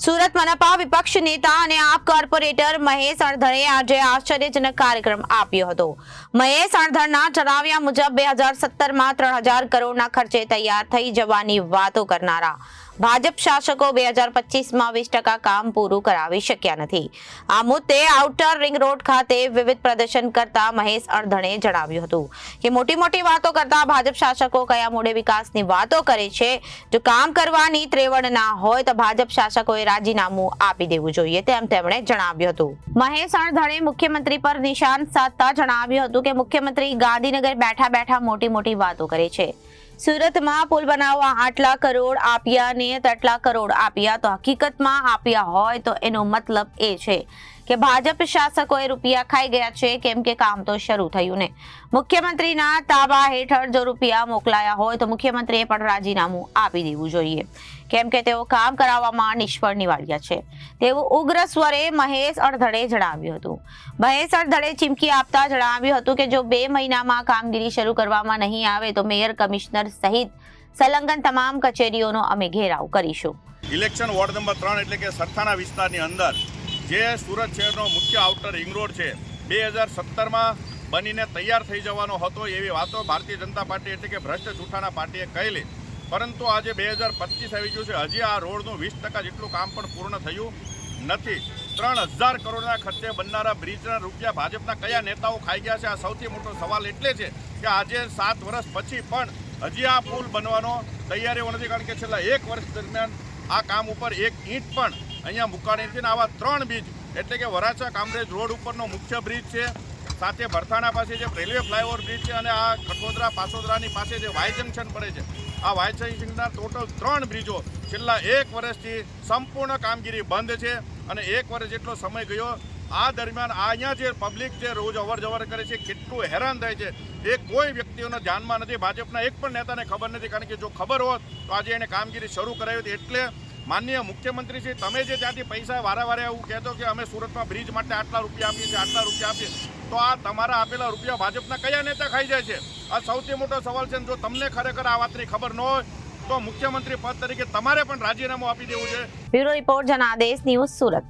સુરત મનપા વિપક્ષ નેતા અને આપ કોર્પોરેટર મહેશ અણધરે આજે આશ્ચર્યજનક કાર્યક્રમ આપ્યો હતો। મહેશ અણધરના જણાવ્યા મુજબ 2017માં 3000 કરોડના ખર્ચે તૈયાર થઈ જવાની વાતો કરનારા ભાજપ શાસકો 2025માં 20% કામ પૂરું કરાવી શક્યા નથી। આ મુદ્દે આઉટર રિંગ રોડ ખાતે વિવિધ પ્રદર્શન કરતા મહેશ અણધરે જણાવ્યું હતું કે મોટી મોટી વાતો કરતા ભાજપ શાસકો કયા મોડે વિકાસની વાતો કરે છે। જો કામ કરવાની ત્રેવડ ના હોય તો ભાજપ શાસકોએ રાજીનામું આપી દેવું જોઈએ તેમ તેમણે જણાવ્યું હતું। મહેશ અણધરે મુખ્યમંત્રી પર નિશાન સાધતા જણાવ્યું હતું કે મુખ્યમંત્રી ગાંધીનગર બેઠા બેઠા મોટી મોટી વાતો કરે છે। સુરતમાં પુલ બનાવવા આટલા કરોડ આપ્યા ને તેટલા કરોડ આપ્યા તો હકીકતમાં આપ્યા હોય તો એનો મતલબ એ છે કે ભાજપ શાસકોએ રૂપિયા ખાઈ ગયા છે કેમ કે કામ તો શરૂ થયું ને। મુખ્યમંત્રીના તાબા હેઠળ જો રૂપિયા મોકલાયા હોય તો મુખ્યમંત્રીએ પણ રાજીનામું આપી દેવું જોઈએ કેમ કે તેઓ કામ કરાવવામાં નિષ્ફળ નિવાડ્યા છે તેવું ઉગ્ર સ્વરે મહેશ અણધરે જણાવ્યું હતું। મહેશ અણધરે ચીમકી આપતા જણાવ્યું હતું કે જો 2 મહિનામાં કામગીરી શરૂ કરવામાં નહીં આવે તો મેયર કમિશનર સહિત સંલગ્ન તમામ કચેરીઓનો અમે ઘેરાવ કરીશું। ઇલેક્શન વોર્ડ નંબર 3 એટલે કે સરથાના વિસ્તારની અંદર જે સુરત શહેરનો મુખ્ય આઉટર રિંગ રોડ છે 2017માં બનીને તૈયાર થઈ જવાનો હતો એવી વાતો ભારતીય જનતા પાર્ટી એટલે કે ભ્રષ્ટ જૂઠાના પાર્ટીએ કહેલી, પરંતુ આજે 2025 આવી ગયું છે, હજી આ રોડનું 20% જેટલું કામ પણ પૂર્ણ થયું નથી। 3000 કરોડના ખર્ચે બનનારા બ્રિજના રૂપિયા ભાજપના કયા નેતાઓ ખાઈ ગયા છે? આ સૌથી મોટો સવાલ એટલે છે કે આજે 7 વર્ષ પછી પણ હજી આ પુલ બનવાનો તૈયારીઓ નથી, કારણ કે છેલ્લા 1 વર્ષ દરમિયાન આ કામ ઉપર એક ઈંટ પણ અહીંયા મુકાણી નથી। આવા 3 બ્રિજ એટલે કે વરાછા કામરેજ રોડ ઉપરનો મુખ્ય બ્રિજ છે, સાથે ભરથાણા પાસે જે રેલવે ફ્લાયઓવર બ્રિજ છે, અને આ કઠોદરા પાસોદરાની પાસે જે વાય જંકશન પડે છે, આ વાય જંકશનના ટોટલ 3 બ્રિજો છેલ્લા 1 વર્ષથી સંપૂર્ણ કામગીરી બંધ છે અને 1 વર્ષ જેટલો સમય ગયો। આ દરમિયાન અહીંયા જે પબ્લિક જે રોજ અવર જવર કરે છે કેટલું હેરાન થાય છે એ કોઈ વ્યક્તિઓના ધ્યાનમાં નથી, ભાજપના એક પણ નેતાને ખબર નથી, કારણ કે જો ખબર હોત તો આજે એને કામગીરી શરૂ કરાવી હતી। એટલે માનનીય મુખ્યમંત્રી શ્રી, તમે જે ત્યાંથી પૈસા વારે એવું કહેતો કે અમે સુરતમાં બ્રિજ માટે આટલા રૂપિયા આપીએ છીએ, આટલા રૂપિયા આપીએ, તો આ તમારા આપેલા રૂપિયા ભાજપના કયા નેતા ખાઈ જાય છે? આ સૌથી મોટો સવાલ છે। જો તમને ખરેખર આ વાતની ખબર ન હોય તો મુખ્યમંત્રી પદ તરીકે તમારે પણ રાજીનામું આપી દેવું છે। Bureau report Janadesh news Surat.